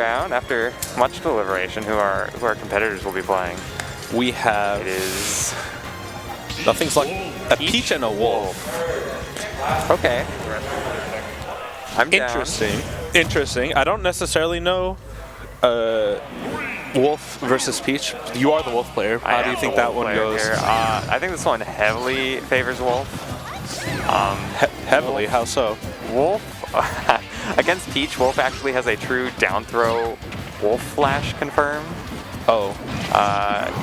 figure out, after much deliberation, who our competitors will be playing. We have... It is... Nothing's like a peach and a wolf. Okay. I'm down. Interesting. Interesting. I don't necessarily know wolf versus peach. You are the wolf player. How do you think that one goes? I think this one heavily favors wolf. Heavily? How so? Wolf against peach. Wolf actually has a true down throw wolf flash confirmed. Oh.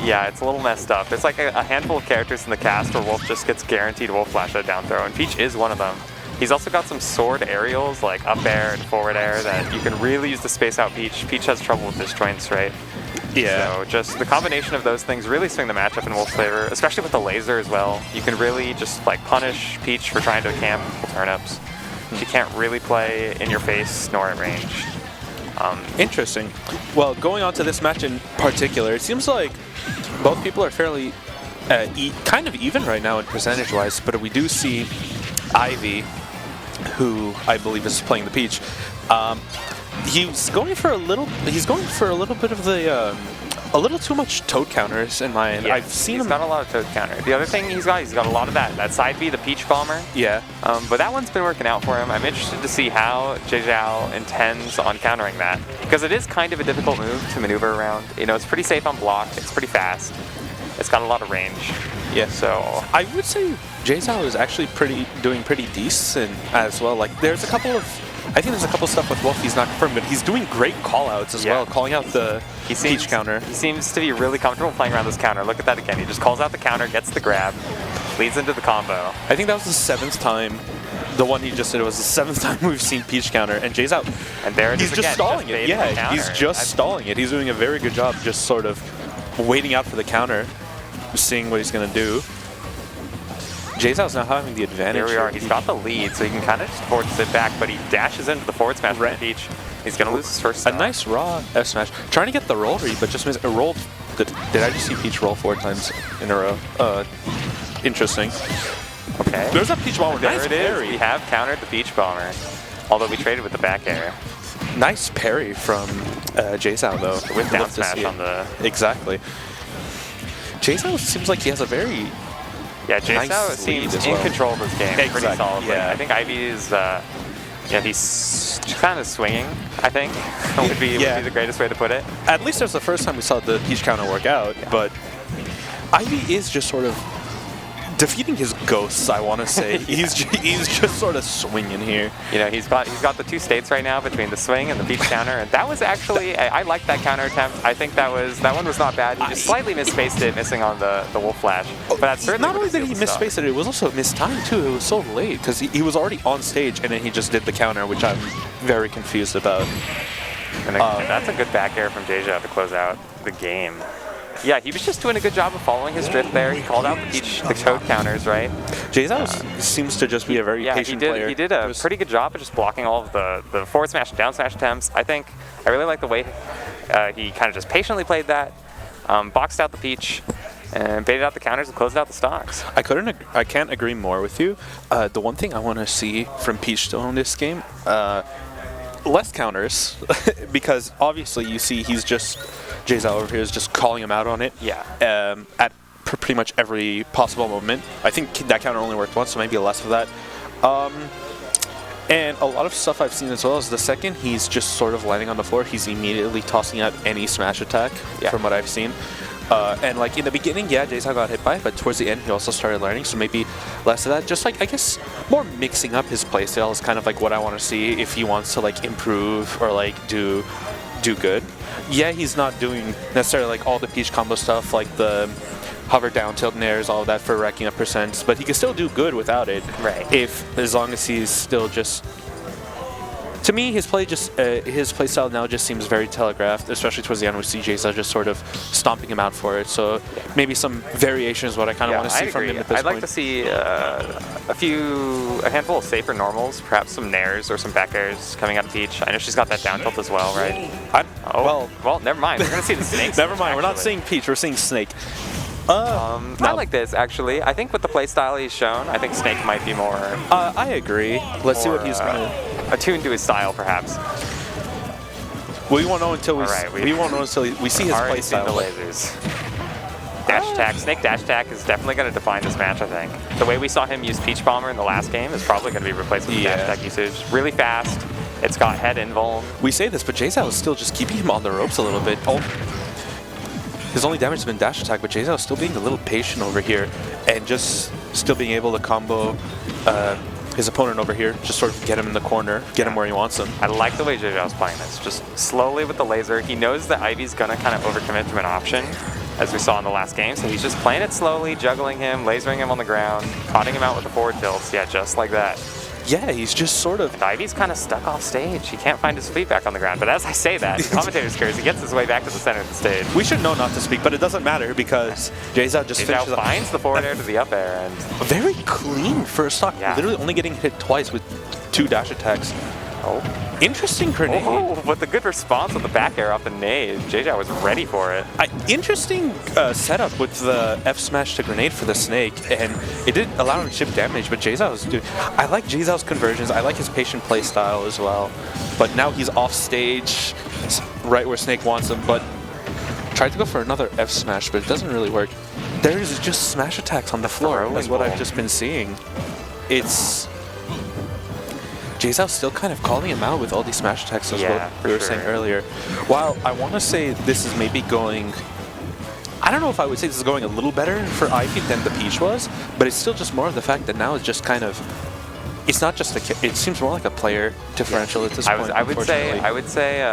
Yeah, it's a little messed up. It's like a handful of characters in the cast where Wolf just gets guaranteed Wolf Flash at a down throw, and Peach is one of them. He's also got some sword aerials, like up air and forward air, that you can really use to space out Peach. Peach has trouble with disjoints, right? Yeah. So just the combination of those things really swing the matchup in Wolf's favor, especially with the laser as well. You can really just like punish Peach for trying to camp turnips. She can't really play in your face nor at range. Interesting. Well, going on to this match in particular, it seems like both people are fairly kind of even right now in percentage-wise, but we do see Ivy, who I believe is playing the Peach. He's going for a little bit of the a little too much Toad counters in my end. Yeah, I've seen he's got a lot of Toad counter. The other thing he's got a lot of that side B, the Peach Bomber. Yeah. But that one's been working out for him. I'm interested to see how Jzhao intends on countering that, because it is kind of a difficult move to maneuver around. You know, it's pretty safe on block. It's pretty fast. It's got a lot of range. Yeah. So I would say Jzhao is actually doing pretty decent as well. Like I think there's a couple stuff with Wolf he's not confirmed, but he's doing great call-outs as well, calling out the Peach counter. He seems to be really comfortable playing around this counter. Look at that again. He just calls out the counter, gets the grab, leads into the combo. I think that was the 7th time. The one he just did was the 7th time we've seen Peach counter, and Jzhao, and there it is he's just stalling it. Yeah, he's just stalling it. He's doing a very good job just sort of waiting out for the counter, seeing what he's going to do. Jzhao's now having the advantage. Here we are. He's got the lead, so he can kind of just forward sit back, but he dashes into the forward smash with Peach. He's going to lose his first stock. A nice raw F smash. Trying to get the roll read, but just missed. It rolled. Did I just see Peach roll 4 times in a row? Interesting. Okay. There's a Peach Bomber. There it is. We have countered the Peach Bomber, although we traded with the back air. Nice parry from Jzhao, though. With down smash on the... Exactly. Jzhao seems like he has a very... Yeah, Jzhao nice seems in control of this game pretty solidly. Yeah. I think Ivy is, he's kind of swinging, I think, would be the greatest way to put it. At least there's the first time we saw the Peach counter work out, but Ivy is just sort of defeating his ghosts, I want to say. He's just sort of swinging here. You know, he's got the 2 states right now between the swing and the Peach counter, and that was actually I liked that counter attempt. I think that one was not bad. He just slightly misspaced it, missing on the Wolf Flash. But that's certainly not only did he misspaced it was also mistimed too. It was so late because he was already on stage and then he just did the counter, which I'm very confused about. And that's a good back air from Jzhao to close out the game. Yeah, he was just doing a good job of following his drift there. He called out the Toad counters, right? Jzhao seems to just be a very patient player. He did a pretty good job of just blocking all of the forward smash and down smash attempts. I really like the way he kind of just patiently played that, boxed out the Peach, and baited out the counters and closed out the stocks. I can't agree more with you. The one thing I want to see from Peach still in this game, less counters, because obviously you see Jzhao over here is just calling him out on it. Yeah. At pretty much every possible moment. I think that counter only worked once, so maybe less of that. And a lot of stuff I've seen as well is the second he's just sort of landing on the floor, he's immediately tossing out any smash attack from what I've seen. And like in the beginning, Jzhao got hit by it, but towards the end he also started learning, so maybe less of that. Just like, I guess, more mixing up his playstyle is kind of like what I want to see if he wants to like improve or like do good. Yeah, he's not doing necessarily like all the Peach combo stuff, like the hover down tilt nairs, all of that for racking up percents, but he can still do good without it. Right. As long as he's still just... To me, his playstyle now just seems very telegraphed, especially towards the end with Jzhao just sort of stomping him out for it. So maybe some variation is what I kind of want to see from him at this point. I'd like to see a handful of safer normals, perhaps some nairs or some back airs coming out of Peach. I know she's got that down tilt as well, right? Well, never mind. We're going to see the snakes. Never mind. We're not seeing Peach. We're seeing Snake. I like this, actually. I think with the playstyle he's shown, I think Snake might be more... I agree. Let's see what he's going to... attuned to his style, perhaps. We won't know until we won't know until we see his already seen playstyle. the lasers. Dash attack, Snake dash attack is definitely going to define this match, I think. The way we saw him use Peach Bomber in the last game is probably going to be replaced with dash attack usage. Really fast. It's got head invuln. We say this, but Jzhao is still just keeping him on the ropes a little bit. Oh. His only damage has been dash attack, but Jzhao is still being a little patient over here and just still being able to combo his opponent over here, just sort of get him in the corner, get him where he wants him. I like the way Jzhao's playing this. Just slowly with the laser. He knows that Ivy's going to kind of overcommit to an option, as we saw in the last game, so he's just playing it slowly, juggling him, lasering him on the ground, caughting him out with the forward tilts. Yeah, just like that. Yeah, he's just sort of... And Ivy's kind of stuck off stage. He can't find his feet back on the ground. But as I say that, the commentator's curious. He gets his way back to the center of the stage. We should know not to speak, but it doesn't matter because Jzhao just finishes up. Finds the forward air to the up air. And very clean first stock. Yeah. Literally only getting hit twice with 2 dash attacks. Oh. Interesting grenade. Oh, but the good response with the back air off the nade. Jzhao was ready for it. Interesting setup with the F smash to grenade for the Snake, and it did allow him to chip damage, but Jzhao's... Dude, I like Jzhao's conversions. I like his patient play style as well. But now he's off stage, right where Snake wants him, but tried to go for another F smash, but it doesn't really work. There's just smash attacks on the floor. That's what I've just been seeing. It's... Jzhao's still kind of calling him out with all these smash attacks as what we were saying earlier. While I want to say this is maybe going... I don't know if I would say this is going a little better for Ivy than the Peach was, but it's still just more of the fact that now it's just kind of... It's not just a... It seems more like a player differential at this point, I would say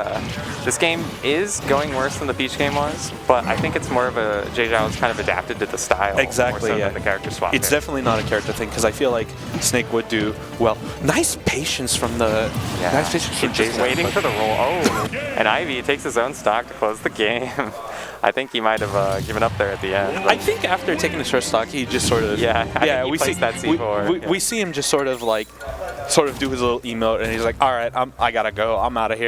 this game is going worse than the Peach game was, but I think it's more of a... Jzhao's kind of adapted to the style exactly, more so than the character swap. It's definitely not a character thing, because I feel like Snake would do well. Nice patience from the... Nice patience from Just Jzhao, waiting for the roll. Oh! And Ivy takes his own stock to close the game. I think he might have given up there at the end. I think after taking the short stock, he just sort of... we see that C4. We see him just sort of like, do his little emote, and he's like, all right, I gotta go, I'm out of here.